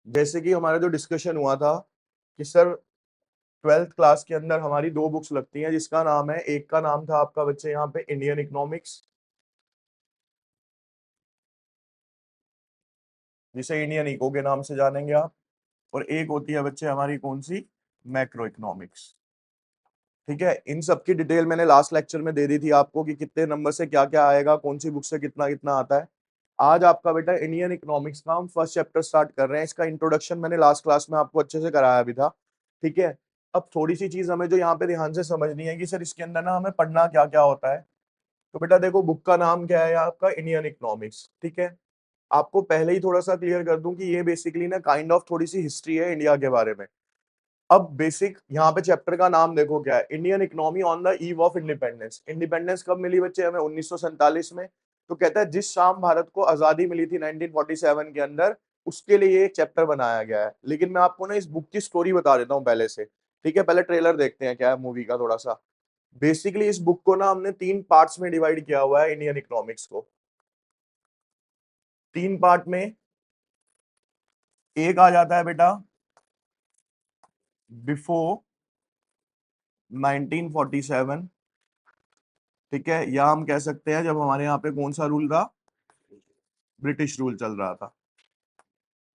जैसे कि हमारा जो डिस्कशन हुआ था कि सर 12th क्लास के अंदर हमारी दो बुक्स लगती हैं, जिसका नाम है, एक का नाम था आपका बच्चे यहाँ पे इंडियन इकोनॉमिक्स, जिसे इंडियन इको के नाम से जानेंगे आप, और एक होती है बच्चे हमारी कौन सी, मैक्रो इकोनॉमिक्स। ठीक है, इन सब की डिटेल मैंने लास्ट लेक्चर में दे दी थी आपको कि कितने नंबर से क्या क्या आएगा, कौन सी बुक से कितना कितना आता है। आज आपका बेटा इंडियन इकोनॉमिक्स का हम फर्स्ट चैप्टर स्टार्ट कर रहे हैं। इसका इंट्रोडक्शन मैंने लास्ट क्लास में आपको अच्छे से कराया भी था। ठीक है, अब थोड़ी सी चीज हमें जो यहाँ पे ध्यान से समझनी है कि सर इसके अंदर ना हमें पढ़ना क्या क्या होता है। तो बेटा देखो, बुक का नाम क्या है आपका, इंडियन इकोनॉमिक्स। ठीक है, आपको पहले ही थोड़ा सा क्लियर कर दूं कि ये बेसिकली ना काइंड ऑफ थोड़ी सी हिस्ट्री है इंडिया के बारे में। अब बेसिक यहाँ पे चैप्टर का नाम देखो क्या है, Indian economy on the eve of independence. Independence कब मिली बच्चे हमें, 1947 में। तो कहता है जिस शाम भारत को आजादी मिली थी 1947 के अंदर, उसके लिए ये चैप्टर बनाया गया है। लेकिन मैं आपको ना इस बुक की स्टोरी बता देता हूँ पहले से। ठीक है, पहले ट्रेलर देखते हैं क्या है मूवी का थोड़ा सा। बेसिकली इस बुक को ना हमने 3 पार्ट्स में डिवाइड किया हुआ है, इंडियन इकोनॉमिक्स को। 3 पार्ट में एक आ जाता है बेटा बिफोर 1947। ठीक है, या हम कह सकते हैं जब हमारे यहाँ पे कौन सा रूल था, ब्रिटिश रूल चल रहा था।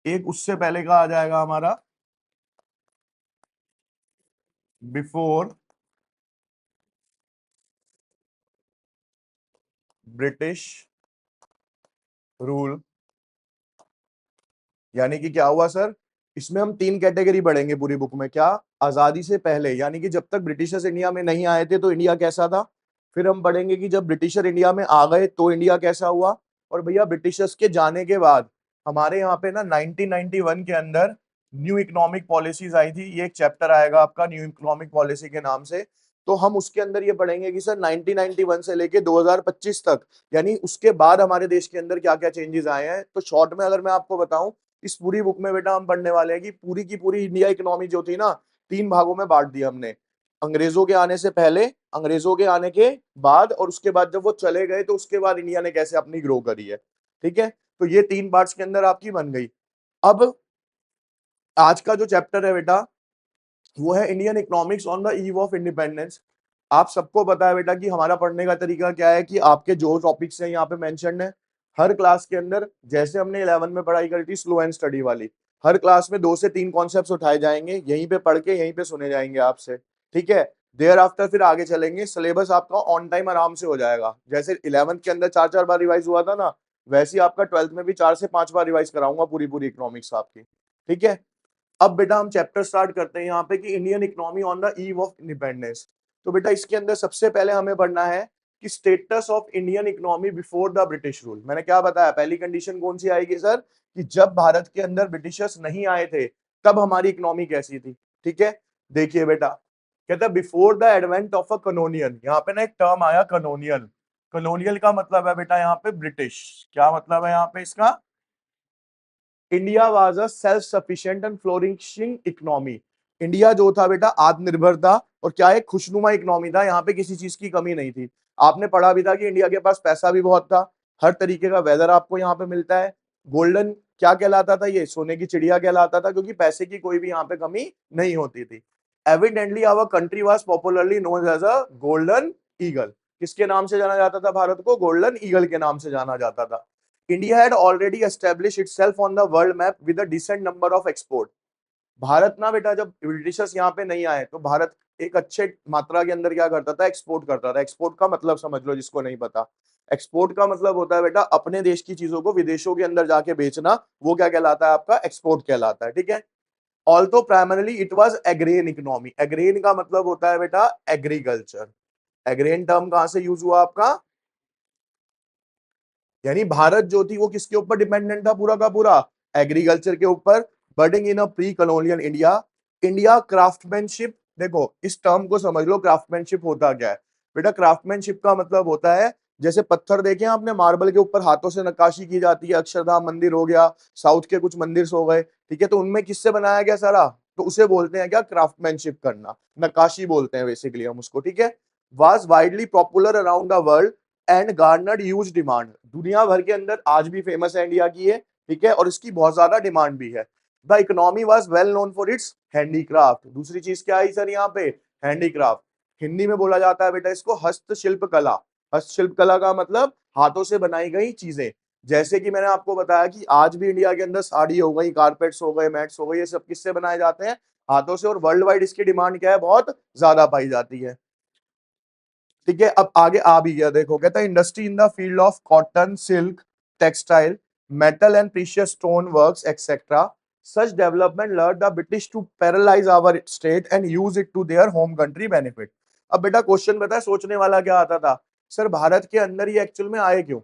एक उससे पहले का आ जाएगा हमारा बिफोर ब्रिटिश रूल। यानी कि क्या हुआ सर, इसमें हम 3 कैटेगरी पढ़ेंगे पूरी बुक में। क्या, आजादी से पहले, यानी कि जब तक ब्रिटिशर्स इंडिया में नहीं आए थे तो इंडिया कैसा था। फिर हम पढ़ेंगे कि जब ब्रिटिशर इंडिया में आ गए तो इंडिया कैसा हुआ। और भैया ब्रिटिशर्स के जाने के बाद हमारे यहाँ पे ना 1991 के अंदर न्यू इकोनॉमिक पॉलिसीज आई थी। ये एक चैप्टर आएगा आपका न्यू इकोनॉमिक पॉलिसी के नाम से। तो हम उसके अंदर ये पढ़ेंगे कि सर 1991 से लेके 2025 तक, यानी उसके बाद हमारे देश के अंदर क्या क्या चेंजेस आए हैं। तो शॉर्ट में अगर मैं आपको बताऊं, इस पूरी बुक में बेटा हम पढ़ने वाले हैं कि पूरी की पूरी इंडिया इकोनॉमी जो थी ना, 3 भागों में बांट दिया हमने। अंग्रेजों के आने से पहले, अंग्रेजों के आने के बाद, और उसके बाद जब वो चले गए तो उसके बाद इंडिया ने कैसे अपनी ग्रो करी है। ठीक है, तो ये 3 पार्ट्स के अंदर आपकी बन गई। अब आज का जो चैप्टर है बेटा, वो है Indian economics on the eve of independence. आप सबको पता है बेटा कि हमारा पढ़ने का तरीका क्या है, कि आपके जो टॉपिक्स हैं यहाँ पे मेंशन्ड है, हर क्लास के अंदर, जैसे हमने 11 में पढ़ाई करी थी स्लो एंड स्टडी वाली, हर क्लास में 2 से 3 कॉन्सेप्ट्स उठाए जाएंगे, यहीं पे पढ़ के यहीं पे सुने जाएंगे आपसे। ठीक है, देयर आफ्टर फिर आगे चलेंगे, सिलेबस आपका ऑन टाइम आराम से हो जाएगा। जैसे 11th के अंदर 4 4 बार रिवाइज हुआ था ना, वैसे ही आपका 12th में भी 4 से 5 बार रिवाइज कराऊंगा पूरी पूरी इकोनॉमिक्स आपकी। ठीक है, अब बेटा हम चैप्टर स्टार्ट करते हैं यहाँ पे कि Indian economy on the eve of independence. तो बेटा इसके अंदर सबसे पहले हमें पढ़ना है कि status of Indian economy before the British rule. मैंने क्या बताया, पहली कंडीशन कौन सी आएगी सर, कि जब भारत के अंदर ब्रिटिशर्स नहीं आए थे तब हमारी इकोनॉमी कैसी थी। ठीक है, देखिए बेटा, कहता है before the advent of a colonial. यहाँ पे ना एक टर्म आया कॉलोनियल। कॉलोनियल का मतलब है बेटा यहाँ पे ब्रिटिश। क्या मतलब है यहाँ पे इसका, India was a self sufficient and flourishing economy. India जो था बेटा आत्मनिर्भर था, और क्या एक खुशनुमा इकोनॉमी था, यहाँ पे किसी चीज की कमी नहीं थी। आपने पढ़ा भी था कि इंडिया के पास पैसा भी बहुत था, हर तरीके का वेदर आपको यहाँ पे मिलता है। गोल्डन क्या कहलाता था, ये सोने की चिड़िया कहलाता था, क्योंकि पैसे की कोई भी यहाँ पे कमी नहीं होती थी। Evidently our country was popularly known as a golden eagle. किसके नाम से जाना जाता था भारत को, गोल्डन ईगल के नाम से जाना जाता था। India had already established itself on the world map with a decent number of export। Bharat ना बेटा जब ब्रिटिशर्स यहाँ पे नहीं आए तो भारत एक अच्छे मात्रा के अंदर क्या करता था, एक्सपोर्ट करता था। एक्सपोर्ट का मतलब समझ लो जिसको नहीं पता, एक्सपोर्ट का मतलब होता है बेटा अपने देश की चीजों को विदेशों के अंदर जाके बेचना, वो क्या कहलाता है आपका, एक्सपोर्ट कहलाता है। ठीक है, although primarily it was agrarian economy. Agrarian का मतलब होता है बेटा एग्रीकल्चर। एग्रेन टर्म कहां से यूज हुआ आपका, यानी भारत जो थी वो किसके ऊपर डिपेंडेंट था पूरा का पूरा, एग्रीकल्चर के ऊपर। Birding in a pre colonial India. India craftsmanship, देखो इस टर्म को समझ लो, क्राफ्टमैनशिप होता क्या है बेटा। क्राफ्टमैनशिप का मतलब होता है, जैसे पत्थर देखे आपने, मार्बल के ऊपर हाथों से नक्काशी की जाती है, अक्षरधाम मंदिर हो गया, साउथ के कुछ मंदिर हो गए। ठीक है, तो उनमें किससे बनाया गया सारा, तो उसे बोलते हैं क्या, क्राफ्टमैनशिप करना, नक्काशी बोलते हैं बेसिकली हम उसको। ठीक है, was widely popular around the world and garnered huge demand. दुनिया भर के अंदर आज भी फेमस है इंडिया की ये। ठीक है, और इसकी बहुत ज्यादा डिमांड भी है। The economy was well known for its handicraft. दूसरी चीज क्या आई सर यहाँ पे, हैंडीक्राफ्ट। हिंदी में बोला जाता है बेटा इसको हस्तशिल्प कला। हस्तशिल्प कला का मतलब हाथों से बनाई गई चीजें। जैसे कि मैंने आपको बताया कि आज भी इंडिया के अंदर साड़ी हो गई, कारपेट्स हो गए, मैट्स हो गए, ये सब किससे बनाए जाते हैं, हाथों से। और वर्ल्ड वाइड इसकी डिमांड क्या है, बहुत ज्यादा पाई जाती है। ठीक है, अब आगे आ भी गया, देखो कहता है industry in the field of cotton, silk, textile, metal and precious stone works etcetera, such development lured the British to paralyse our state and use it to their home country benefit. अब बेटा question बता, सोचने वाला क्या आता था, sir Bharat के अंदर ये एक्चुअल में आए क्यों?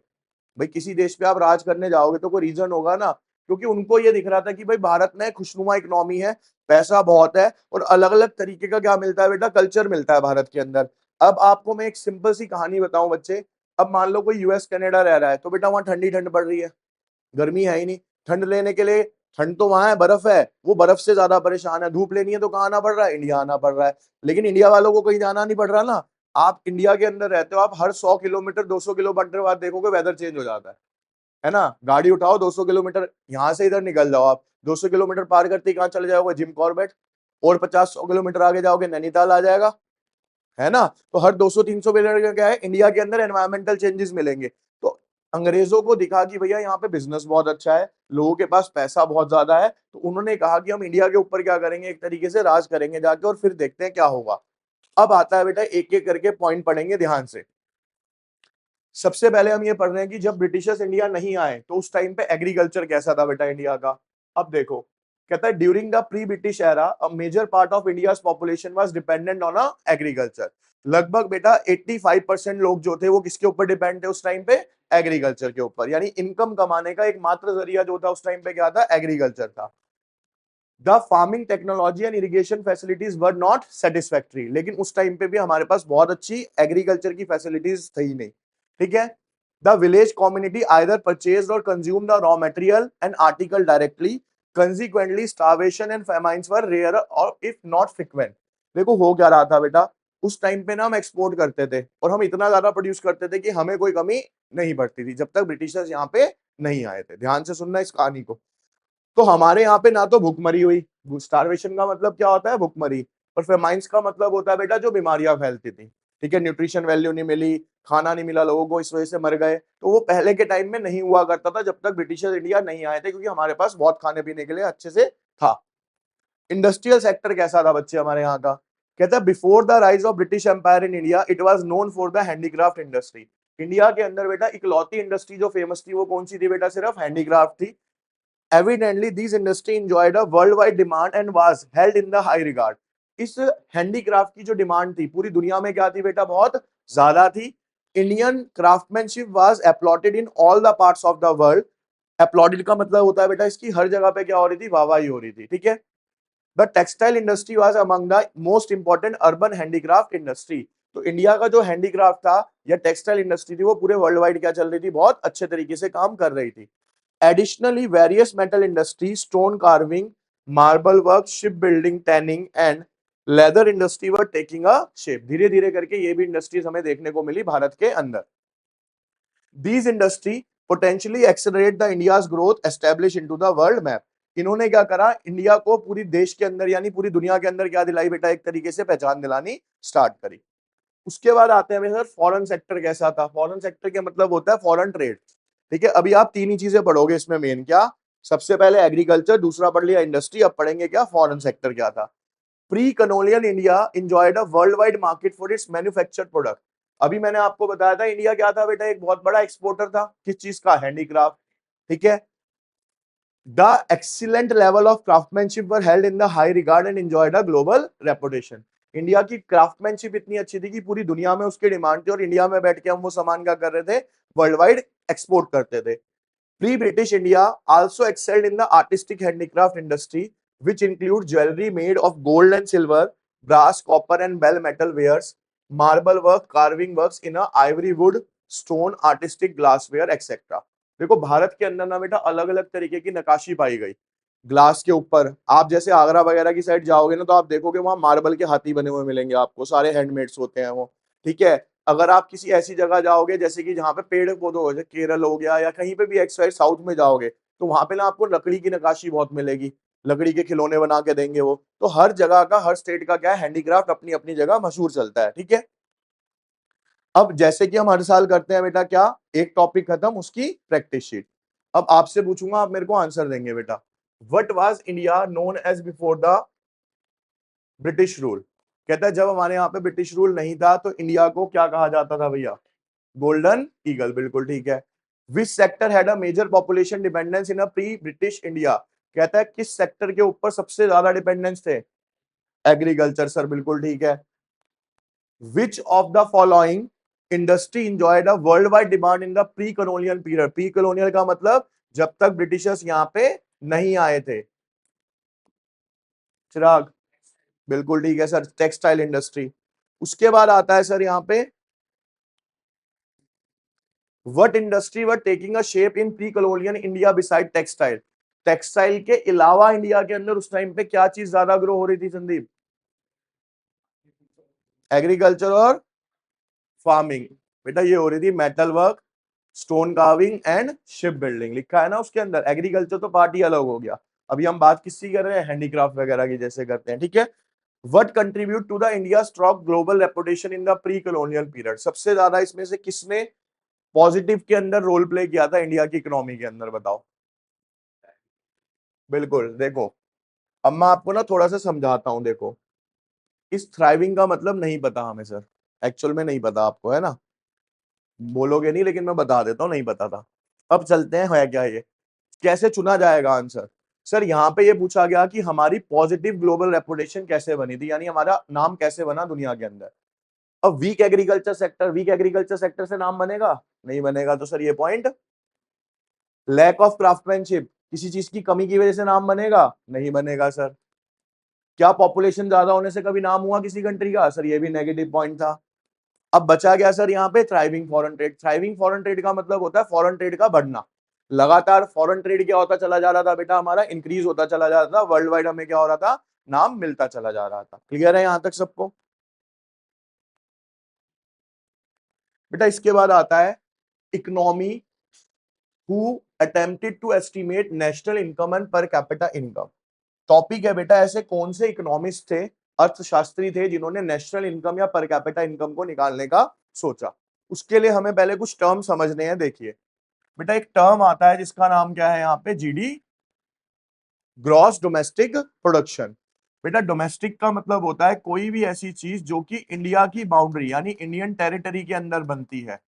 भाई किसी देश पे आप राज करने जाओगे तो कोई रीजन होगा ना, क्योंकि उनको ये दिख रहा था कि भाई भारत में खुशनुमा इकोनॉमी है, पैसा बहुत है, और अलग अलग तरीके का क्या मिलता है बेटा, कल्चर मिलता है भारत के अंदर। अब आपको मैं एक सिंपल सी कहानी बताऊं बच्चे। अब मान लो कोई यूएस कनाडा रह रहा है, तो बेटा वहां ठंडी ठंड पड़ रही है, गर्मी है ही नहीं। ठंड लेने के लिए, ठंड तो वहां है, बर्फ है, वो बर्फ से ज्यादा परेशान है। धूप लेनी है तो कहाँ आना पड़ रहा है, इंडिया आना पड़ रहा है। लेकिन इंडिया वालों को कहीं जाना नहीं पड़ रहा ना। आप इंडिया के अंदर रहते हो, आप हर 100 किलोमीटर 200 किलोमीटर बाद देखोगे वेदर चेंज हो जाता है ना। गाड़ी उठाओ 200 किलोमीटर, यहाँ से इधर निकल जाओ आप, 200 किलोमीटर पार करते ही कहाँ चले जाओगे, जिम कॉर्बेट। और 50-100 किलोमीटर आगे जाओगे नैनीताल आ जाएगा, है ना। तो हर 200-300 किलोमीटर का क्या है, इंडिया के अंदर एनवायरमेंटल चेंजेस मिलेंगे। तो अंग्रेजों को दिखा कि भैया यहाँ पे बिजनेस बहुत अच्छा है, लोगों के पास पैसा बहुत ज्यादा है, तो उन्होंने कहा कि हम इंडिया के ऊपर क्या करेंगे, एक तरीके से राज करेंगे जाके, और फिर देखते हैं क्या होगा। अब आता है बेटा, एक एक करके पॉइंट पढ़ेंगे ध्यान से। सबसे पहले हम ये पढ़ रहे हैं कि जब ब्रिटिशर्स इंडिया नहीं आए तो उस टाइम पे एग्रीकल्चर कैसा था बेटा इंडिया का। अब देखो, कहता है during the pre British era a major part of India's population was dependent on a agriculture. लगभग बेटा 85% लोग जो थे वो किसके ऊपर डिपेंड थे उस टाइम पे, एग्रीकल्चर के ऊपर। यानी इनकम कमाने का एकमात्र जरिया जो था उस टाइम पे क्या था, एग्रीकल्चर था। The farming technology and irrigation facilities were not satisfactory. लेकिन उस टाइम पे भी हमारे पास बहुत अच्छी एग्रीकल्चर की फैसिलिटीज थी नहीं। ठीक है, the village community either purchase or consume the raw material and article directly, consequently starvation and famines were rare or if not frequent. देखो हो क्या रहा था बेटा, उस टाइम पे ना हम एक्सपोर्ट करते थे और हम इतना ज्यादा प्रोड्यूस करते थे कि हमें कोई कमी नहीं पड़ती थी, जब तक ब्रिटिशर्स यहाँ पे नहीं आए थे। ध्यान से सुनना इस कहानी को। तो हमारे यहाँ पे ना तो भुखमरी हुई, स्टारवेशन का मतलब क्या होता है, भुखमरी। और फेमाइंस का मतलब होता है बेटा जो बीमारियां फैलती थी। ठीक है, न्यूट्रिशन वैल्यू नहीं मिली, खाना नहीं मिला लोगों को, इस वजह से मर गए। तो वो पहले के टाइम में नहीं हुआ करता था जब तक ब्रिटिशर्स इंडिया नहीं आए थे, क्योंकि हमारे पास बहुत खाने पीने के लिए अच्छे से था। इंडस्ट्रियल सेक्टर कैसा था बच्चे हमारे यहाँ का, कहता है before the rise of British empire in India it was known for the handicraft industry. India के अंदर बेटा इकलौती इंडस्ट्री जो फेमस थी वो कौन सी थी बेटा, सिर्फ हैंडीक्राफ्ट थी। Evidently, these industry enjoyed a worldwide demand and was held in the high regard. इस हैंडीक्राफ्ट की जो डिमांड थी पूरी दुनिया में क्या थी बेटा, बहुत ज्यादा थी। Indian craftsmanship was uploaded in all the parts of the world. Uploaded का मतलब होता है बेटा इसकी हर जगह पे क्या हो रही थी, वाहवाही हो रही थी। ठीक है, the textile industry was among the most important urban handicraft industry. तो इंडिया का जो हैंडीक्राफ्ट था या टेक्सटाइल इंडस्ट्री थी वो पूरे वर्ल्ड वाइड क्या चल रही थी, बहुत अच्छे तरीके से काम कर रही थी। Additionally, various metal industries, stone carving, marble work, shipbuilding, tanning and leather industry were taking a shape. धीरे धीरे करके ये भी इंडस्ट्रीज हमें देखने को मिली भारत के अंदर। These industry potentially accelerate the India's growth, establish into the world map. इन्होंने क्या करा, इंडिया को पूरी देश के अंदर यानी पूरी दुनिया के अंदर क्या दिलाई बेटा, एक तरीके से पहचान दिलानी स्टार्ट करी। उसके बाद आते हैं सर फॉरेन सेक्टर कैसा था। फॉरेन सेक्टर का मतलब होता है फॉरेन ट्रेड। ठीक है, अभी आप तीन ही चीजें पढ़ोगे इसमें मेन, क्या, सबसे पहले एग्रीकल्चर, दूसरा पढ़ लिया इंडस्ट्री, अब पढ़ेंगे क्या, फॉरेन सेक्टर क्या था। Pre colonial India enjoyed a world wide market for its manufactured product. अभी मैंने आपको बताया था इंडिया क्या था बेटा, एक बहुत बड़ा एक्सपोर्टर था, किस चीज का, हैंडीक्राफ्ट। ठीक है, the excellent level of craftsmanship were held in the high regard and enjoyed a global reputation. India की क्राफ्टमैनशिप इतनी अच्छी थी कि पूरी दुनिया में उसकी डिमांड थी, और इंडिया में बैठ के हम वो सामान क्या कर रहे थे, वर्ल्ड वाइड एक्सपोर्ट करते थे। Pre British India also excelled in the artistic handicraft industry which include jewelry made of gold and silver, brass, copper and bell metal wares, marble work, carving works in a ivory wood, stone, artistic glassware, etc. देखो भारत के अंदर ना बेटा अलग अलग तरीके की नकाशी पाई गई ग्लास के ऊपर। आप जैसे आगरा वगैरह की साइड जाओगे ना तो आप देखोगे वहां मार्बल के हाथी बने हुए मिलेंगे आपको, सारे हैंडमेड्स होते हैं वो। ठीक है, अगर आप किसी ऐसी जगह जाओगे जैसे कि जहाँ पे पेड़ पौधे हो, जैसे केरल हो गया या कहीं पे भी एक्स साइड साउथ में जाओगे, तो वहां पे ना आपको लकड़ी की नकाशी बहुत मिलेगी। लकड़ी के खिलौने बना के देंगे वो। तो हर जगह का, हर स्टेट का क्या है, हैंडीक्राफ्ट अपनी अपनी जगह मशहूर चलता है, ठीक है। अब जैसे कि हम हर साल करते हैं बेटा, क्या एक टॉपिक खत्म, उसकी प्रैक्टिस शीट। अब आपसे पूछूंगा, आप मेरे को आंसर देंगे बेटा। What was India known as before the British rule? कहता है जब हमारे यहाँ पे ब्रिटिश रूल नहीं था तो इंडिया को क्या कहा जाता था भैया? गोल्डन ईगल, बिल्कुल ठीक है। Which sector had a major population dependence in a pre British India? कहता है किस सेक्टर के ऊपर सबसे ज्यादा डिपेंडेंस थे? एग्रीकल्चर, सर बिल्कुल ठीक है। Which of the following industry enjoyed a world wide demand in the pre colonial period? Pre colonial का मतलब जब तक ब्रिटिशर्स यहाँ पे नहीं आए थे। चिराग, बिल्कुल ठीक है सर, टेक्सटाइल इंडस्ट्री। उसके बाद आता है सर यहाँ पे, what industry were taking a shape in pre colonial India beside textile? Textile के अलावा इंडिया के अंदर उस टाइम पे क्या चीज ज्यादा ग्रो हो रही थी संदीप? एग्रीकल्चर और फार्मिंग। बेटा ये हो रही थी metal work, stone carving and ship building, लिखा है ना उसके अंदर। एग्रीकल्चर तो पार्ट ही अलग हो गया। अभी हम बात किसकी कर रहे हैं? हैंडीक्राफ्ट वगैरह की जैसे करते हैं, ठीक है। What contribute to the India strong global reputation in the pre colonial period? सबसे ज्यादा इसमें से किसने पॉजिटिव के अंदर रोल प्ले किया था इंडिया की इकोनॉमी के अंदर, बताओ। बिल्कुल, देखो अब मैं आपको ना थोड़ा सा समझाता हूं। देखो, इस थ्राइविंग का मतलब नहीं पता हमें सर, एक्चुअल में नहीं पता आपको, है ना। बोलोगे नहीं, लेकिन मैं बता देता हूँ, नहीं पता था। अब चलते हैं, है क्या ये, कैसे चुना जाएगा आंसर? सर यहाँ पे ये पूछा गया कि हमारी पॉजिटिव ग्लोबल रेपुटेशन कैसे बनी थी, यानी हमारा नाम कैसे बना दुनिया के अंदर। अब weak agriculture sector, weak agriculture sector से नाम बनेगा? नहीं बनेगा। तो सर ये पॉइंट, लैक ऑफ क्राफ्टमैनशिप, किसी चीज की कमी की वजह से नाम बनेगा? नहीं बनेगा सर। क्या पॉपुलेशन ज्यादा होने से कभी नाम हुआ किसी कंट्री का? सर ये भी नेगेटिव पॉइंट था। अब बचा गया सर यहाँ पे thriving foreign trade. Thriving foreign trade का मतलब होता है फॉरेन ट्रेड का बढ़ना। लगातार फॉरेन ट्रेड क्या होता चला जा रहा था बेटा, हमारा इंक्रीज होता चला जा रहा था, वर्ल्ड वाइड हमें क्या हो रहा था, नाम मिलता चला जा रहा था। क्लियर है यहां तक सबको? बेटा इसके बाद आता है economy who attempted to estimate national income and per capita income. Topic है बेटा, ऐसे कौन से इकोनॉमिस्ट थे, अर्थशास्त्री थे, जिन्होंने नेशनल इनकम या पर कैपिटा इनकम को निकालने का सोचा। उसके लिए हमें पहले कुछ टर्म समझने हैं। देखिए बेटा, एक टर्म आता है जिसका नाम क्या है यहाँ पे, जीडी, ग्रॉस डोमेस्टिक प्रोडक्शन। बेटा डोमेस्टिक का मतलब होता है कोई भी ऐसी चीज जो कि इंडिया की बाउंड्री यानी इंडियन टेरिटरी के अंदर बनती है,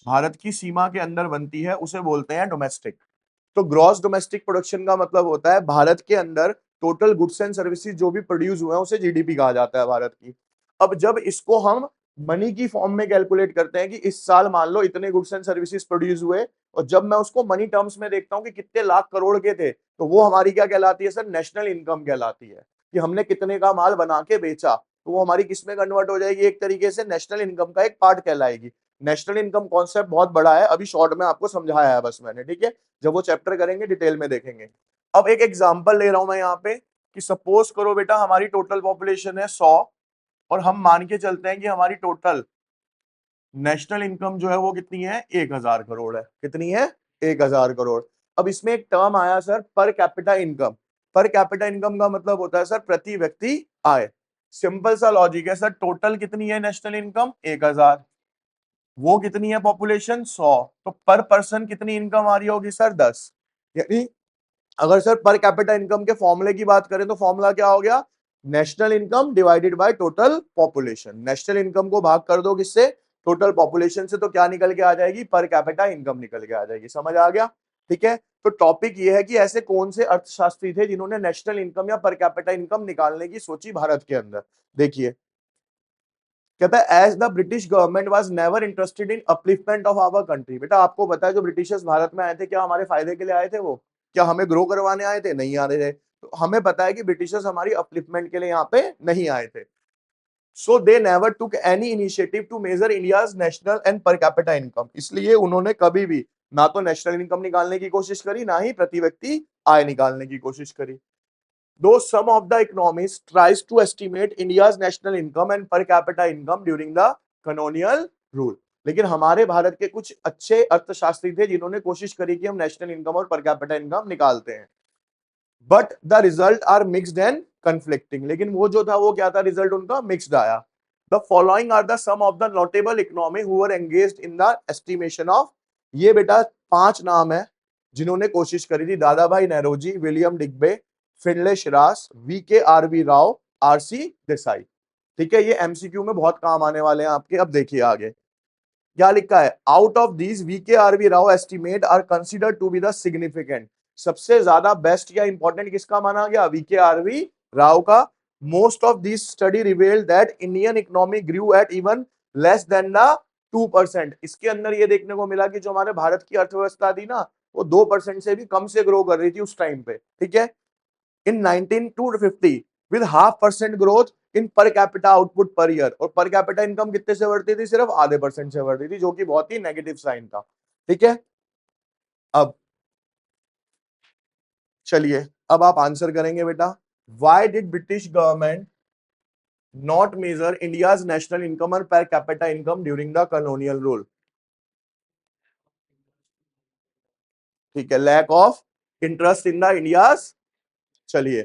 भारत की सीमा के अंदर बनती है, उसे बोलते हैं डोमेस्टिक। तो ग्रॉस डोमेस्टिक प्रोडक्शन का मतलब होता है भारत के अंदर टोटल गुड्स एंड सर्विसेज जो भी प्रोड्यूस हुए हैं उसे जीडीपी कहा जाता है भारत की। अब जब इसको हम मनी की फॉर्म में कैलकुलेट करते हैं कि इस साल मान लो इतने गुड्स एंड सर्विसेज प्रोड्यूस हुए, और जब मैं उसको मनी टर्म्स में देखता हूँ कि कितने लाख करोड़ के थे, तो वो हमारी क्या कहलाती है सर? नेशनल इनकम कहलाती है। कि हमने कितने का माल बना के बेचा, तो वो हमारी किस में कन्वर्ट हो जाएगी? एक तरीके से नेशनल इनकम का एक पार्ट कहलाएगी। नेशनल इनकम कॉन्सेप्ट बहुत बड़ा है, अभी शॉर्ट में आपको समझाया है बस मैंने, ठीक है। जब वो चैप्टर करेंगे डिटेल में देखेंगे। अब एक एग्जांपल ले रहा हूं मैं यहाँ पे, कि सपोज करो बेटा हमारी टोटल पॉपुलेशन है 100, और हम मान के चलते हैं कि हमारी टोटल नेशनल इनकम जो है वो कितनी है? 1000 करोड़ है। कितनी है? 1000 करोड़। अब इसमें एक टर्म आया सर, पर कैपिटा इनकम। पर कैपिटा इनकम का मतलब होता है सर प्रति व्यक्ति आय। सिंपल सा लॉजिक है सर, टोटल कितनी है नेशनल इनकम? 1000, वो कितनी है पॉपुलेशन? 100, तो पर पर्सन कितनी इनकम आ रही होगी सर? 10। यानी अगर सर पर कैपिटा इनकम के फॉर्मूले की बात करें तो फॉर्मूला क्या हो गया? National income divided by total population. National income को भाग कर दो किससे? टोटल पॉपुलेशन से, तो क्या निकल के आ जाएगी? पर कैपिटा इनकम निकल के आ जाएगी। समझ आ गया? ठीक है। तो टॉपिक ये है कि ऐसे कौन से अर्थशास्त्री थे जिन्होंने नेशनल इनकम या पर कैपिटा इनकम निकालने की सोची भारत के अंदर। देखिए कहता है as the British government was never interested in upliftment of our country. बेटा आपको पता है जो ब्रिटिशर्स भारत में आए थे, क्या हमारे फायदे के लिए आए थे? वो क्या हमें ग्रो करवाने आए थे? नहीं आ रहे थे। तो हमें पता है कि ब्रिटिशर्स हमारी अपलिफ्टमेंट के लिए यहाँ पे नहीं आए थे। So they never took any initiative to measure India's national and per capita income. इसलिए उन्होंने कभी भी ना तो नेशनल इनकम निकालने की कोशिश करी, ना ही प्रति व्यक्ति आय निकालने की कोशिश करी। Though some of the economists tries to estimate India's national income and per capita income during the colonial rule, लेकिन हमारे भारत के कुछ अच्छे अर्थशास्त्री थे जिन्होंने कोशिश करी कि हम नेशनल इनकम और पर कैपिटा इनकम निकालते हैं। But the result are mixed and conflicting, लेकिन वो जो था वो क्या था, रिजल्ट उनका मिक्सड आया। The following are the some of the notable economy who were engaged in the estimation of, ये बेटा 5 नाम है जिन्होंने कोशिश करी थी, Dadabhai Naoroji, William Digby, Findlay Shirras, VK RV Rao, RC Desai. ठीक है, ये एमसीक्यू में बहुत काम आने वाले हैं आपके। अब देखिए आगे क्या लिखा है, out of these V K RV Rao estimate are considered to be the significant, सबसे ज्यादा बेस्ट या इंपॉर्टेंट किसका माना गया, वीके आरवी राव का। Most of this study revealed that Indian economy grew at even less than the 2%। इसके अंदर ये देखने को मिला कि जो हमारे भारत की अर्थव्यवस्था थी ना, वो 2% से भी कम से ग्रो कर रही थी उस टाइम पे। ठीक है, in 1950 with 0.5% growth in per capita output per year, और per capita income कितने से बढ़ती थी, सिर्फ आधे % से बढ़ती थी, जो कि बहुत ही नेगेटिव साइन था। ठीक है, अब चलिए अब आप आंसर करेंगे बेटा, why did British government not major India's national income और per capita income during the colonial rule. ठीक है, lack of interest in the India's. चलिए,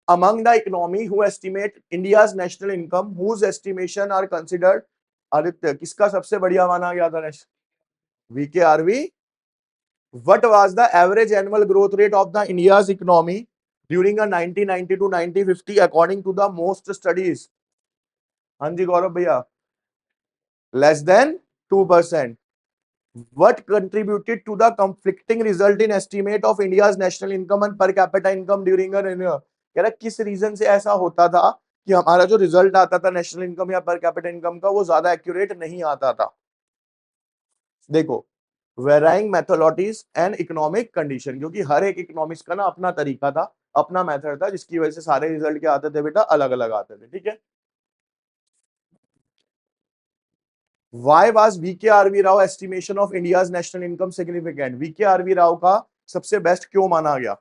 among the economy who estimate India's national income whose estimation are considered, Aditya किसका सबसे बढ़िया माना गया था, V K R V. what was the average annual growth rate of the India's economy during a 1990 to 1950 according to the most studies? हाँ जी गौरव भैया, less than 2%. what contributed to the conflicting result in estimate of India's national income and per capita income during a year? कह रहा किस reason से ऐसा होता था कि हमारा जो रिजल्ट आता था नेशनल इनकम या पर कैपिटा इनकम का, वो ज्यादा एक्यूरेट नहीं आता था। देखो, varying methodologies and economic condition, क्योंकि हर एक इकोनॉमिक्स का ना अपना तरीका था, अपना मेथड था, जिसकी वजह से सारे रिजल्ट क्या आते थे बेटा, अलग अलग आते थे। ठीक है, Why was VKRV Rao estimation of India's national income significant? VKRV Rao का सबसे बेस्ट क्यों माना गया?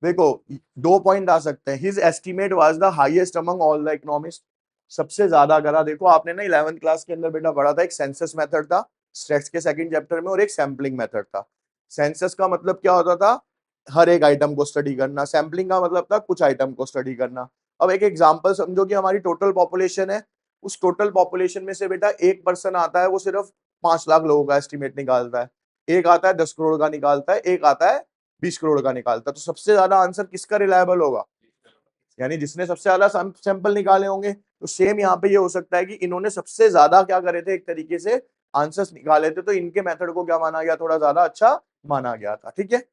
देखो, 2 पॉइंट आ सकते हैं। His estimate was the highest among all the economists, सबसे ज्यादा करा। देखो आपने ना 11th क्लास के अंदर बेटा पढ़ा था, एक सेंसस मेथड था स्टेट्स के सेकंड चैप्टर में, और एक सैम्पलिंग मेथड था। सेंसस का मतलब क्या होता था, हर एक आइटम को स्टडी करना। सैम्पलिंग का मतलब था कुछ आइटम को स्टडी करना। अब एक एग्जांपल समझो कि हमारी टोटल पॉपुलेशन है, उस टोटल पॉपुलेशन में से बेटा एक पर्सन आता है, वो सिर्फ 5 लाख लोगों का एस्टिमेट निकालता है, एक आता है 10 करोड़ का निकालता है, एक आता है 20 करोड़ का निकालता है। तो सबसे ज्यादा आंसर किसका रिलायबल होगा, यानी जिसने सबसे ज्यादा सैंपल निकाले होंगे। तो सेम यहाँ पे ये हो सकता है कि इन्होंने सबसे ज्यादा क्या करे थे, एक तरीके से आंसर्स निकाले थे, तो इनके मेथड को क्या माना गया, थोड़ा ज्यादा अच्छा माना गया था। ठीक है,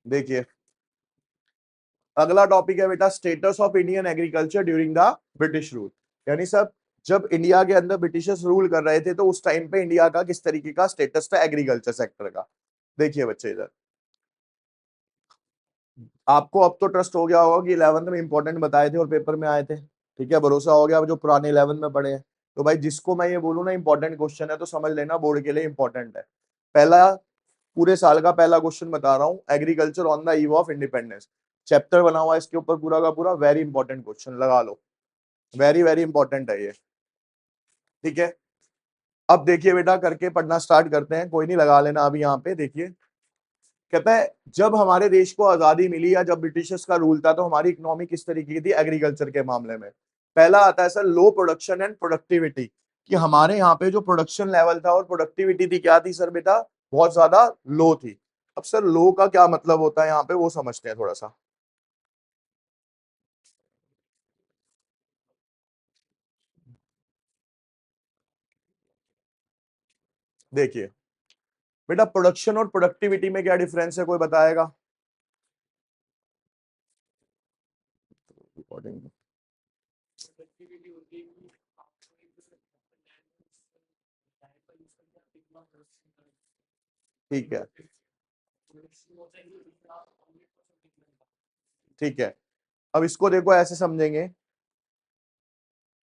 देखिए अगला टॉपिक है बेटा, status of Indian agriculture during the British rule. यानी सब जब इंडिया के अंदर ब्रिटिशर्स रूल कर रहे थे, तो उस टाइम पे इंडिया का किस तरीके का स्टेटस था एग्रीकल्चर सेक्टर का। देखिए बच्चे इधर, आपको अब तो ट्रस्ट हो गया होगा कि 11th में इंपॉर्टेंट बताए थे और पेपर में आए थे। ठीक है, भरोसा हो गया जो पुराने 11th में पढ़े हैं। तो भाई जिसको मैं ये बोलूँ ना इंपॉर्टेंट क्वेश्चन है, तो समझ लेना बोर्ड के लिए इंपॉर्टेंट है। पहला, पूरे साल का पहला क्वेश्चन बता रहा हूँ, agriculture on the eve of independence, chapter बना हुआ है इसके ऊपर पूरा का पूरा, वेरी इंपॉर्टेंट क्वेश्चन, लगा लो, वेरी वेरी इंपॉर्टेंट है ये। ठीक है, अब देखिए बेटा करके पढ़ना स्टार्ट करते हैं, कोई नहीं लगा लेना अभी यहाँ पे। देखिए कहता है, जब हमारे देश को आजादी मिली या जब ब्रिटिशर्स का रूल था, तो हमारी इकोनॉमी किस तरीके की थी एग्रीकल्चर के मामले में। पहला आता है sir, low production and productivity, कि हमारे यहाँ पे जो प्रोडक्शन लेवल था और प्रोडक्टिविटी थी क्या थी सर बेटा, बहुत ज्यादा लो थी। अब सर लो का क्या मतलब होता है यहाँ पे, वो समझते हैं थोड़ा सा। देखिए बेटा, प्रोडक्शन और प्रोडक्टिविटी में क्या डिफरेंस है, कोई बताएगा? ठीक है, ठीक है, अब इसको देखो ऐसे समझेंगे,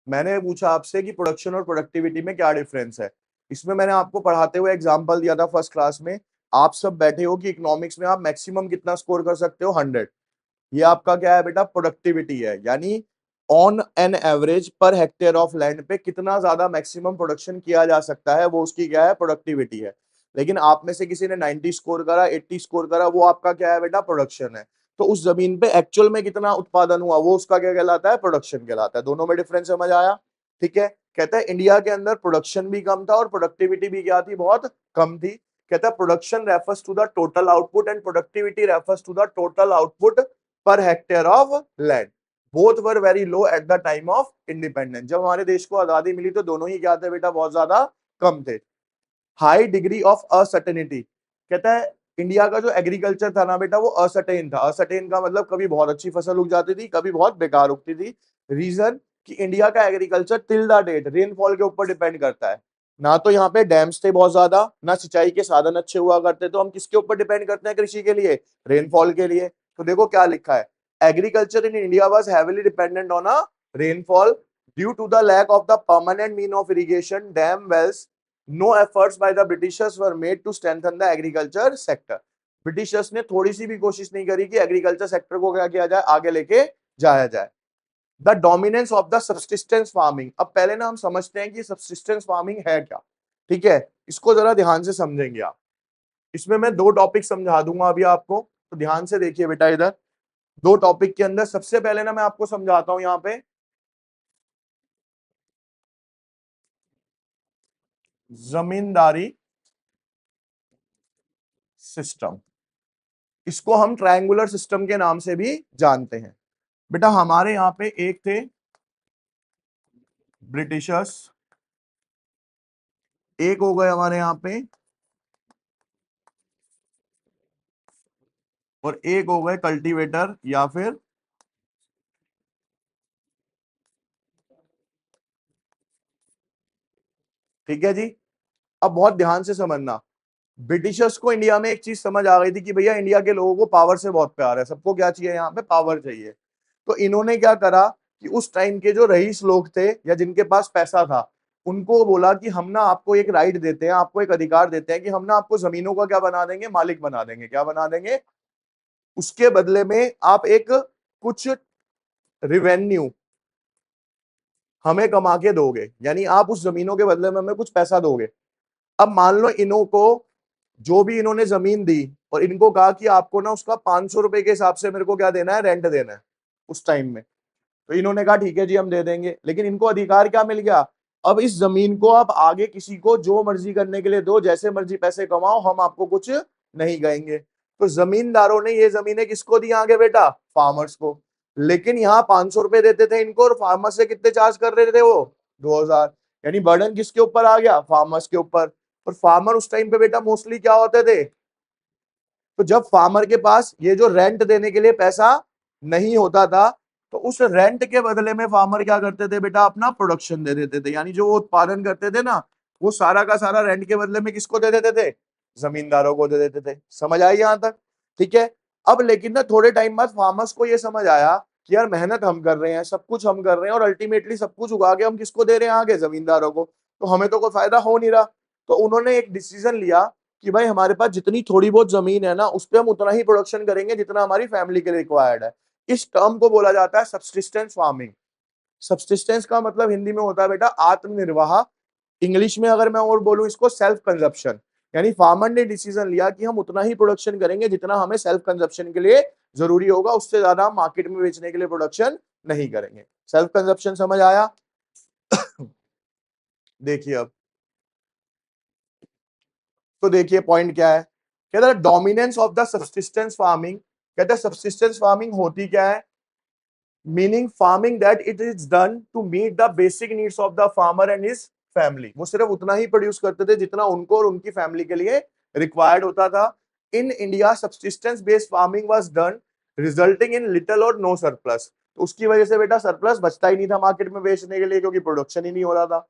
मैंने पूछा आपसे कि प्रोडक्शन और प्रोडक्टिविटी में क्या डिफरेंस है। इसमें मैंने आपको पढ़ाते हुए एग्जांपल दिया था फर्स्ट क्लास में। आप सब बैठे हो कि इकोनॉमिक्स में आप मैक्सिमम कितना स्कोर कर सकते हो, 100। ये आपका क्या है बेटा, प्रोडक्टिविटी है, यानी ऑन एन एवरेज पर हेक्टेयर ऑफ लैंड पे कितना ज्यादा मैक्सिमम प्रोडक्शन किया जा सकता है, वो उसकी क्या है, प्रोडक्टिविटी है। लेकिन आप में से किसी ने 90 स्कोर करा, 80 स्कोर करा, वो आपका क्या है बेटा, प्रोडक्शन है। तो उस जमीन पे एक्चुअल में कितना उत्पादन हुआ वो उसका क्या कहलाता है, प्रोडक्शन कहलाता है। दोनों में डिफरेंस समझ आया? ठीक है। कहता है इंडिया के अंदर प्रोडक्शन भी कम था और प्रोडक्टिविटी भी क्या थी, बहुत कम थी। कहता है production refers to the total output and productivity refers to the total output per hectare of land. Both were very low at the time of independence. जब हमारे देश को आजादी मिली तो दोनों ही क्या थे बेटा, बहुत ज्यादा कम थे। High degree of uncertainty. कहता है इंडिया का जो एग्रीकल्चर था ना बेटा, वो असर्टेन था। असर्टेन का मतलब कभी बहुत अच्छी फसल उग जाती थी, कभी बहुत बेकार उगती थी। रीजन कि इंडिया का agriculture till the date rainfall के ऊपर डिपेंड करता है। ना तो यहाँ पे डैम्स थे बहुत ज्यादा, ना सिंचाई के साधन अच्छे हुआ करते, तो हम किसके ऊपर डिपेंड करते हैं कृषि के लिए, रेनफॉल के लिए। तो देखो क्या लिखा है, agriculture in India was heavily dependent on a rainfall due to the lack of the permanent mean of irrigation, dam, wells. No efforts by the Britishers were made to strengthen the agriculture sector. Britishers ने थोड़ी सी भी कोशिश नहीं करी कि agriculture sector को क्या किया जाए, आगे लेके जाया जाए। The dominance of the subsistence farming. अब पहले ना हम समझते हैं कि सब्सिस्टेंस फार्मिंग है क्या। ठीक है, इसको जरा ध्यान से समझेंगे आप। इसमें मैं दो टॉपिक समझा दूंगा अभी आपको, तो ध्यान से देखिए बेटा इधर। दो टॉपिक के अंदर सबसे पहले ना मैं आपको समझाता हूं यहाँ पे जमींदारी सिस्टम। इसको हम ट्रायंगुलर सिस्टम के नाम से भी जानते हैं। बेटा हमारे यहाँ पे एक थे ब्रिटिशर्स, एक हो गए हमारे यहाँ पे, और एक हो गए कल्टीवेटर या फिर, ठीक है जी। अब बहुत ध्यान से समझना, ब्रिटिशर्स को इंडिया में एक चीज समझ आ गई थी कि भैया इंडिया के लोगों को पावर से बहुत प्यार है, सबको क्या चाहिए यहाँ पे, पावर चाहिए। तो इन्होंने क्या करा कि उस टाइम के जो रईस लोग थे या जिनके पास पैसा था, उनको बोला कि हम ना आपको एक राइट देते हैं, आपको एक अधिकार देते हैं कि हम ना आपको जमीनों का क्या बना देंगे, मालिक बना देंगे। क्या बना देंगे? उसके बदले में आप एक कुछ रिवेन्यू हमें कमा के दोगे, यानी आप उस जमीनों के बदले में हमें कुछ पैसा दोगे। अब मान लो इन्हों को जो भी इन्होंने जमीन दी और इनको कहा कि आपको ना उसका 500 रुपए के हिसाब से मेरे को क्या देना है, रेंट देना है उस टाइम में। तो इन्होंने कहा ठीक है जी हम दे देंगे, लेकिन इनको अधिकार क्या मिल गया, अब इस जमीन को आप आगे किसी को जो मर्जी करने के लिए दो, जैसे मर्जी पैसे कमाओ, हम आपको कुछ नहीं कहेंगे। तो जमींदारों ने ये जमीनें किसको दी आगे बेटा, फार्मर्स को। लेकिन यहाँ 500 रुपए देते थे इनको और फार्मर से कितने चार्ज कर रहे थे वो, 2000। यानी बर्डन किसके ऊपर आ गया, फार्मर्स के ऊपर। और फार्मर उस टाइम पे बेटा मोस्टली क्या होते थे, तो जब फार्मर के पास ये जो रेंट देने के लिए पैसा नहीं होता था, तो उस रेंट के बदले में फार्मर क्या करते थे बेटा, अपना प्रोडक्शन दे देते थे। यानी जो वो उत्पादन करते थे ना, वो सारा का सारा रेंट के बदले में किसको दे देते थे, जमींदारों को दे देते थे। समझ आई यहां तक? ठीक है। अब लेकिन ना थोड़े टाइम बाद फार्मर्स को ये समझ आया कि यार मेहनत हम कर रहे हैं, सब कुछ हम कर रहे हैं, और अल्टीमेटली सब कुछ उगा के हम किसको दे रहे हैं आगे, जमींदारों को, तो हमें तो कोई फायदा हो नहीं रहा। तो उन्होंने एक डिसीजन लिया कि भाई हमारे पास जितनी थोड़ी बहुत जमीन है ना, उस पर हम उतना ही प्रोडक्शन करेंगे जितना हमारी फैमिली के लिए रिक्वायर्ड है। इस टर्म को बोला जाता है सब्सिस्टेंस फार्मिंग। सब्सिस्टेंस का मतलब हिंदी में होता है बेटा आत्मनिर्वाह। इंग्लिश में अगर मैं और बोलूं इसको, सेल्फ कंजप्शन। यानी फार्मर ने डिसीजन लिया कि हम उतना ही प्रोडक्शन करेंगे जितना हमें सेल्फ कंजप्शन के लिए जरूरी होगा, उससे ज्यादा हम मार्केट में बेचने के लिए प्रोडक्शन नहीं करेंगे। सेल्फ कंजप्शन समझ आया? देखिए अब, तो देखिए पॉइंट क्या है, कहता है dominance of the subsistence farming. कहता है सब्सिस्टेंस फार्मिंग होती क्या है, meaning farming that it is done to meet the basic needs of the farmer and his family. वो सिर्फ उतना ही प्रोड्यूस करते थे जितना उनको और उनकी फैमिली के लिए रिक्वायर्ड होता था। In India subsistence based farming was done resulting in little और नो सरप्लस। तो उसकी वजह से बेटा सरप्लस बचता ही नहीं था मार्केट में बेचने के लिए, क्योंकि प्रोडक्शन ही नहीं हो रहा था।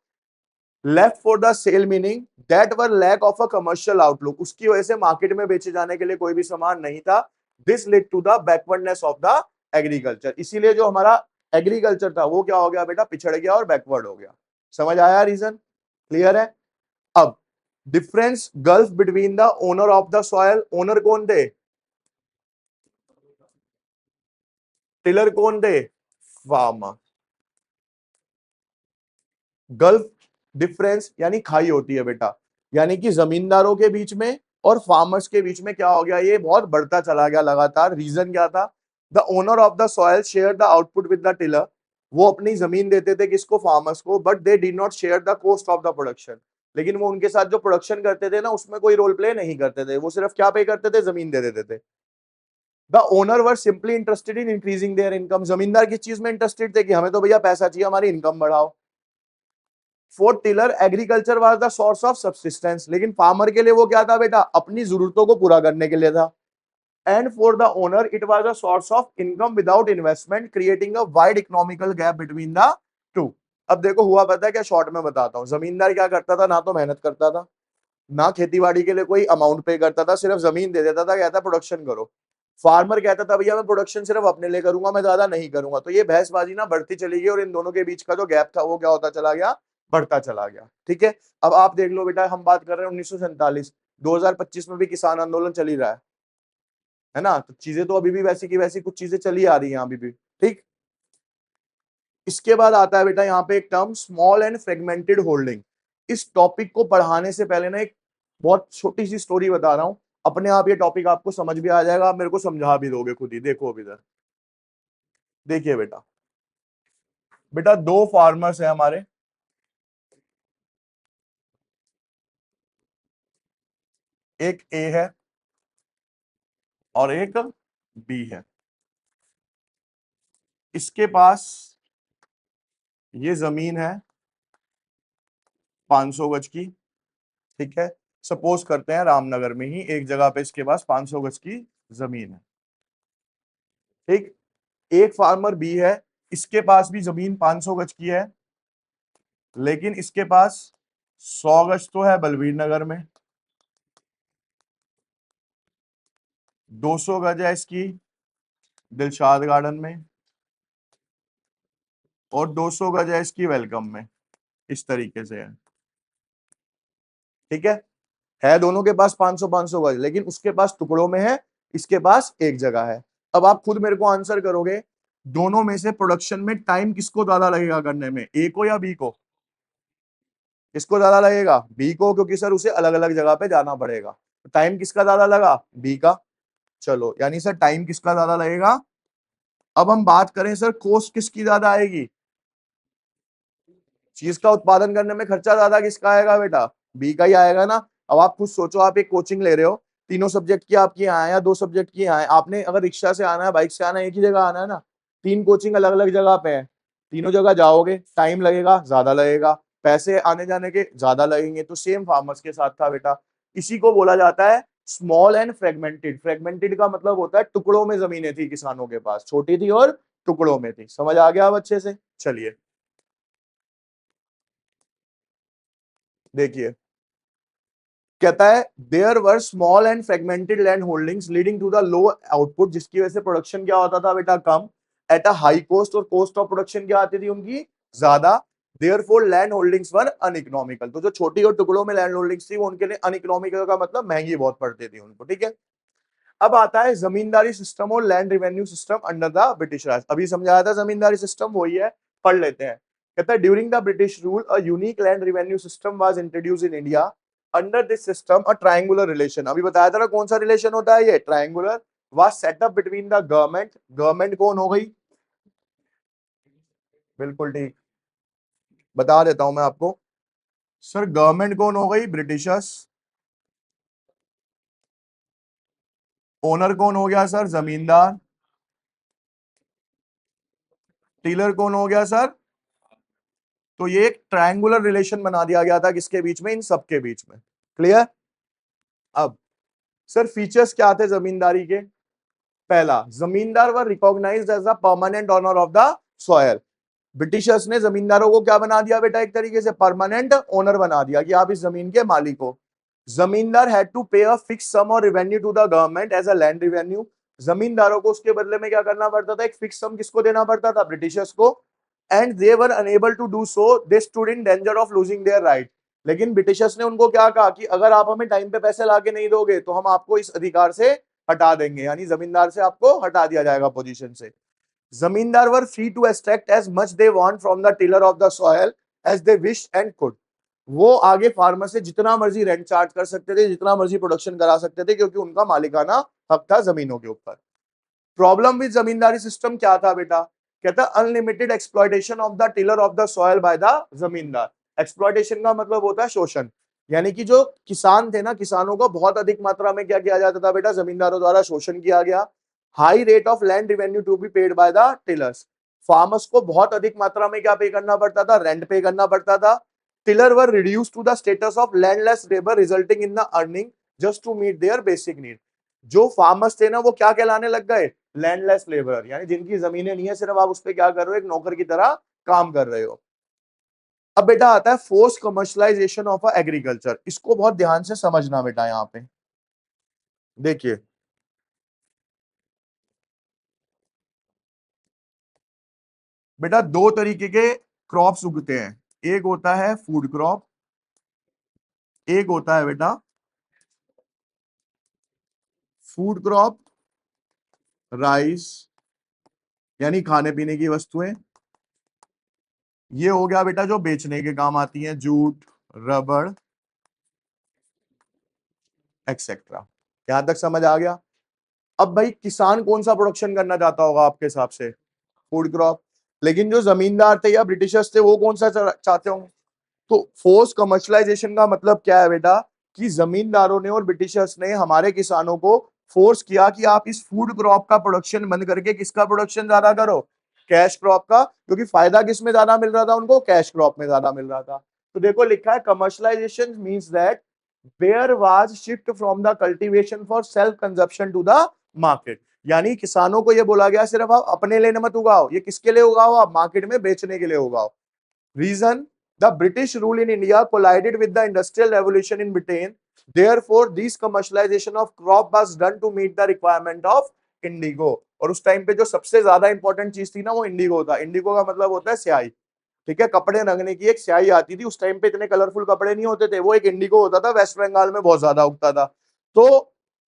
Left for the sale meaning that were lack of a commercial outlook. उसकी वजह से मार्केट में बेचे जाने के लिए कोई भी सामान नहीं था। This led to the backwardness of the agriculture. इसीलिए जो हमारा एग्रीकल्चर था वो क्या हो गया बेटा, पिछड़ गया और बैकवर्ड हो गया। समझ आया रीजन? क्लियर है? अब difference gulf between the owner of the soil. Owner कौन थे, टिलर कौन थे, फार्मर। गल्फ डिफरेंस यानी खाई होती है बेटा, यानी कि जमींदारों के बीच में और फार्मर्स के बीच में क्या हो गया, ये बहुत बढ़ता चला गया लगातार। रीजन क्या था? The owner of the soil share the output with the tiller. वो अपनी जमीन देते थे किसको? फार्मर्स को, but they did not share the cost of the production. लेकिन वो उनके साथ जो प्रोडक्शन करते थे ना, उसमें कोई रोल प्ले नहीं करते थे, वो सिर्फ क्या पे करते थे? जमीन दे देते थे। The owner were simply interested in increasing there income. जमींदार किस चीज में इंटरेस्टेड थे? कि हमें तो भैया पैसा चाहिए, हमारी इनकम बढ़ाओ। For tiller agriculture was the source of subsistence. लेकिन फार्मर के लिए वो क्या था बेटा? अपनी जरूरतों को पूरा करने के लिए था। And for the owner it was a source of income without investment, creating a wide economical gap between the two. अब देखो हुआ पता है क्या? शॉर्ट में बताता हूं। जमींदार क्या करता था? ना तो मेहनत करता था, ना खेतीबाड़ी के लिए कोई अमाउंट पे करता था, सिर्फ जमीन दे देता था, कहता प्रोडक्शन करो। फार्मर कहता था भैया मैं प्रोडक्शन सिर्फ अपने लिए करूंगा, मैं ज्यादा नहीं करूंगा। तो ये बहसबाजी ना बढ़ती चली गई और इन दोनों के बीच का जो गैप था वो क्या होता चला गया? बढ़ता चला गया। ठीक है, अब आप देख लो बेटा, हम बात कर रहे हैं 1947, 2025 में भी किसान आंदोलन चल ही रहा है ना? तो चीजें तो अभी भी वैसी की वैसी कुछ चीजें चली आ रही हैं अभी भी। ठीक, इसके बाद आता है बेटा यहाँ पे एक term small and fragmented holding. इस टॉपिक को पढ़ाने से पहले ना एक बहुत छोटी सी स्टोरी बता रहा हूं, अपने आप ये टॉपिक आपको समझ भी आ जाएगा, आप मेरे को समझा भी दोगे खुद ही। देखो अभी इधर देखिए बेटा, बेटा दो फार्मर्स हैं हमारे, एक ए है और एक बी है। इसके पास ये जमीन है 500 गज की। ठीक है, सपोज करते हैं रामनगर में ही एक जगह पे इसके पास 500 गज की जमीन है। ठीक, एक फार्मर बी है, इसके पास भी जमीन 500 गज की है, लेकिन इसके पास 100 गज तो है बलवीर नगर में, 200 गज है इसकी दिलशाद गार्डन में, और 200 गज है इसकी वेलकम में। इस तरीके से है। ठीक है दोनों के पास 500 500 गज, लेकिन उसके पास टुकड़ों में है, इसके पास एक जगह है। अब आप खुद मेरे को आंसर करोगे, दोनों में से प्रोडक्शन में टाइम किसको ज्यादा लगेगा करने में, ए को या बी को? किसको ज्यादा लगेगा? बी को, क्योंकि सर उसे अलग अलग जगह पे जाना पड़ेगा। टाइम किसका ज्यादा लगा? बी का। चलो, यानी सर टाइम किसका ज्यादा लगेगा। अब हम बात करें सर कॉस्ट किसकी ज्यादा आएगी? चीज का उत्पादन करने में खर्चा ज्यादा किसका आएगा बेटा? बी का ही आएगा ना। अब आप खुद सोचो, आप एक कोचिंग ले रहे हो, तीनों सब्जेक्ट की आपकी यहाँ है या दो सब्जेक्ट की यहाँ है। आपने अगर रिक्शा से आना है, बाइक से आना है, एक ही जगह आना है ना। तीन कोचिंग अलग अलग जगह पे है, तीनों जगह जाओगे, टाइम लगेगा, ज्यादा लगेगा, पैसे आने जाने के ज्यादा लगेंगे। तो सेम फार्मर्स के साथ था बेटा। इसी को बोला जाता है स्मॉल एंड फ्रेगमेंटेड। फ्रेगमेंटेड का मतलब होता है टुकड़ों में जमीनें थी किसानों के पास, छोटी थी और टुकड़ों में थी। समझ आ गया अब अच्छे से? चलिए देखिए, कहता है there were small and fragmented land holdings leading to the low output, जिसकी वजह से प्रोडक्शन क्या होता था बेटा? कम, एट अ हाई कॉस्ट, और कॉस्ट ऑफ प्रोडक्शन क्या आती थी उनकी? ज्यादा। Therefore land holdings were uneconomical. तो जो छोटी और टुकड़ों में लैंड होल्डिंग्स थी वो उनके लिए अनइकोनॉमिकल का मतलब महंगी बहुत पड़ती थी उनको। ठीक है, अब आता है जमींदारी सिस्टम और land revenue system under the British Raj. अभी समझाया था जमींदारी सिस्टम वही है, पढ़ लेते हैं। कहता है during the British rule a unique land revenue system was introduce in India. Under this system a triangular relation, अभी बताया था ना कौन सा रिलेशन होता है ये? Triangular. Was set up between the government, government कौन हो गई? बिल्कुल ठीक, बता देता हूं मैं आपको। सर गवर्नमेंट कौन हो गई? ब्रिटिशर्स। ओनर कौन हो गया सर? जमींदार। टीलर कौन हो गया सर? तो ये एक ट्रायंगुलर रिलेशन बना दिया गया था किसके बीच में? इन सबके बीच में। क्लियर? अब सर फीचर्स क्या थे जमींदारी के? पहला, zamindar were recognised as a permanent owner of the soil. Britishers ने जमींदारों को क्या बना दिया बेटा? एक तरीके से परमानेंट ओनर बना दिया कि आप इस जमीन के मालिक हो। जमींदार हैड टू पे अ फिक्स सम और revenue to the government as a land revenue. जमींदारों को उसके बदले में क्या करना पड़ता था? एक फिक्स सम किसको देना पड़ता था? ब्रिटिशर्स को। And they were unable to do so, they stood in danger of losing their right. लेकिन ब्रिटिशर्स ने उनको क्या कहा कि अगर आप हमें टाइम पे पैसे ला के नहीं दोगे तो हम आपको इस अधिकार से हटा देंगे, यानी जमींदार से आपको हटा दिया जाएगा पोजीशन से। जमींदार were free to extract as much they want from the tiller of the soil as they wish and could. वो आगे फार्मर से जितना मर्जी रेंट चार्ज कर सकते थे, जितना मर्जी प्रोडक्शन करा सकते थे, क्योंकि उनका मालिकाना हक था जमीनों के ऊपर। प्रॉब्लम विद जमींदारी सिस्टम क्या था बेटा? कहता unlimited exploitation of the tiller of the soil by the जमींदार। एक्सप्लॉयटेशन का मतलब होता है शोषण, यानी कि जो किसान थे ना, किसानों को बहुत अधिक मात्रा में क्या किया जाता था बेटा? जमींदारों द्वारा शोषण किया गया। High rate of land revenue to be paid by the tillers. Farmers को बहुत अधिक मात्रा में क्या पे करना पड़ता था? रेंट पे करना पड़ता था। Tiller were reduce to the status of landless labour resulting in the earning just to meet their basic need. जो फार्मर्स थे ना, वो क्या कहलाने लग गए? लैंडलेस लेबर, यानी जिनकी जमीनें नहीं है, सिर्फ आप उस पर क्या कर रहे हो? एक नौकर की तरह काम कर रहे हो। अब बेटा आता है फोर्स कमर्शलाइजेशन ऑफ एग्रीकल्चर। इसको बहुत ध्यान से समझना बेटा। यहां पे देखिए, बेटा दो तरीके के क्रॉप्स उगते हैं। एक होता है फूड क्रॉप, एक होता है बेटा फूड क्रॉप राइस, यानी खाने पीने की वस्तुएं। ये हो गया बेटा जो बेचने के काम आती हैं, जूट, रबड़, एक्सेट्रा। यहां तक समझ आ गया? अब भाई किसान कौन सा प्रोडक्शन करना चाहता होगा आपके हिसाब से? Food crop. लेकिन जो जमींदार थे या ब्रिटिशर्स थे, वो कौन सा चाहते होंगे? तो फोर्स कमर्शलाइजेशन का मतलब क्या है बेटा? कि जमींदारों ने और ब्रिटिशर्स ने हमारे किसानों को फोर्स किया कि आप इस फूड क्रॉप का प्रोडक्शन बंद करके किसका प्रोडक्शन ज्यादा करो? कैश क्रॉप का। क्योंकि फायदा किस में ज्यादा मिल रहा था उनको? कैश क्रॉप में ज्यादा मिल रहा था। तो देखो लिखा है commercialisation means that where was shift from the cultivation for self consumption to the market. यानी किसानों को यह बोला गया सिर्फ आप अपने लिए मत उगाओ, ये किसके लिए उगाओ? आप मार्केट में बेचने के लिए उगाओ। Reason: the British rule in India collided with the Industrial Revolution in Britain. Therefore, this commercialization of crop was done to meet the requirement of indigo. और उस टाइम पे जो सबसे ज्यादा इंपॉर्टेंट चीज थी ना, वो इंडिगो था। इंडिगो का मतलब होता है स्याही। ठीक है, कपड़े रंगने की एक स्याही आती थी। उस टाइम पे इतने कलरफुल कपड़े नहीं होते थे, वो एक इंडिगो होता था, वेस्ट बंगाल में बहुत ज्यादा उगता था। तो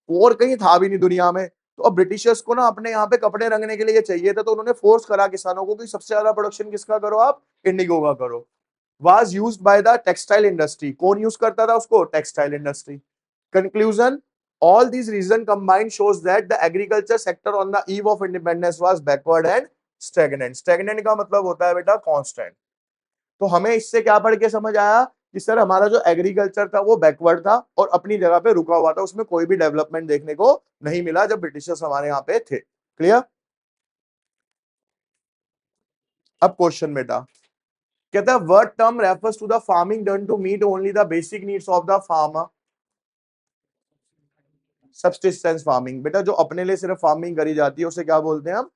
और कहीं था भी नहीं दुनिया में। तो अब ब्रिटिशर्स को ना अपने यहाँ पे कपड़े रंगने के लिए चाहिए था, तो उन्होंने फोर्स करा किसानों को कि सबसे ज्यादा प्रोडक्शन किसका करो? आप इंडिगो का करो। was used by the textile industry. कौन यूज करता था उसको? Textile industry. Conclusion: all these reasons combined shows that the agriculture sector on the eve of independence was backward and stagnant. Stagnant का मतलब होता है बेटा constant। तो हमें इससे क्या पढ़ के समझ आया कि सर हमारा जो एग्रीकल्चर था वो बैकवर्ड था और अपनी जगह पे रुका हुआ था, उसमें कोई भी डेवलपमेंट देखने को नहीं मिला जब ब्रिटिशर्स हमारे यहाँ पे थे। क्लियर? अब क्वेश्चन बेटा कहता है word term refers to the farming done to meet only the basic needs of the farmer. Subsistence farming. बेटा जो अपने लिए सिर्फ फार्मिंग करी जाती है उसे क्या बोलते हैं हम?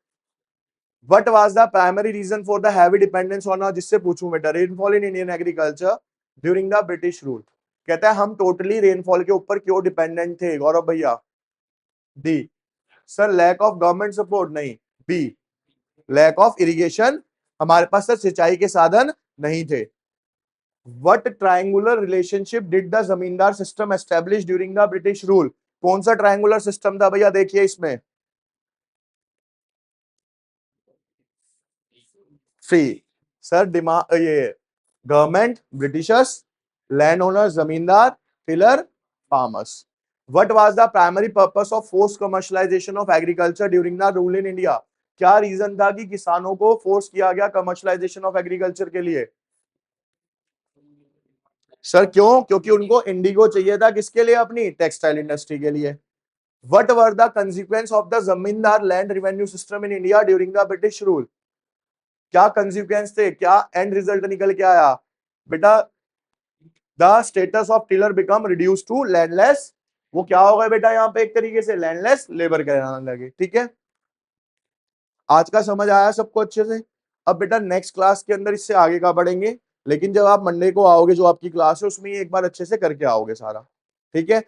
What was the primary reason for the heavy dependence on, जिससे पूछूं बेटा, rainfall in Indian agriculture during the British rule. कहता है हम टोटली रेनफॉल के ऊपर क्यों डिपेंडेंट थे गौरव भैया? D sir lack of government support नहीं, बी लैक ऑफ इरिगेशन, हमारे पास सर सिंचाई के साधन नहीं थे। What triangular relationship did the जमींदार system establish during the British rule? कौन सा ट्रायंगुलर सिस्टम था भैया? देखिए इसमें फ्री सर डिमांड, ये गवर्नमेंट, ब्रिटिशर्स, लैंड ओनर जमींदार, tiller, farmers. What was the primary purpose of force commercialisation of agriculture during the rule in India? क्या reason था कि किसानों को फोर्स किया गया कमर्शलाइजेशन ऑफ एग्रीकल्चर के लिए? सर क्यों? क्योंकि उनको इंडिगो चाहिए था, किसके लिए? अपनी टेक्सटाइल इंडस्ट्री के लिए। What were the consequence of the zamindar land revenue system in India during the British rule? क्या कंसिक्वेंस थे? क्या एंड रिजल्ट निकल के आया बेटा? The status of tiller become reduce to landless. वो क्या हो गए बेटा यहाँ पे? एक तरीके से लैंडलेस लेबर कहलाने लगे। ठीक है, आज का समझ आया सबको अच्छे से? अब बेटा नेक्स्ट क्लास के अंदर इससे आगे का पढ़ेंगे, लेकिन जब आप मंडे को आओगे जो आपकी क्लास है उसमें एक बार अच्छे से करके आओगे सारा। ठीक है,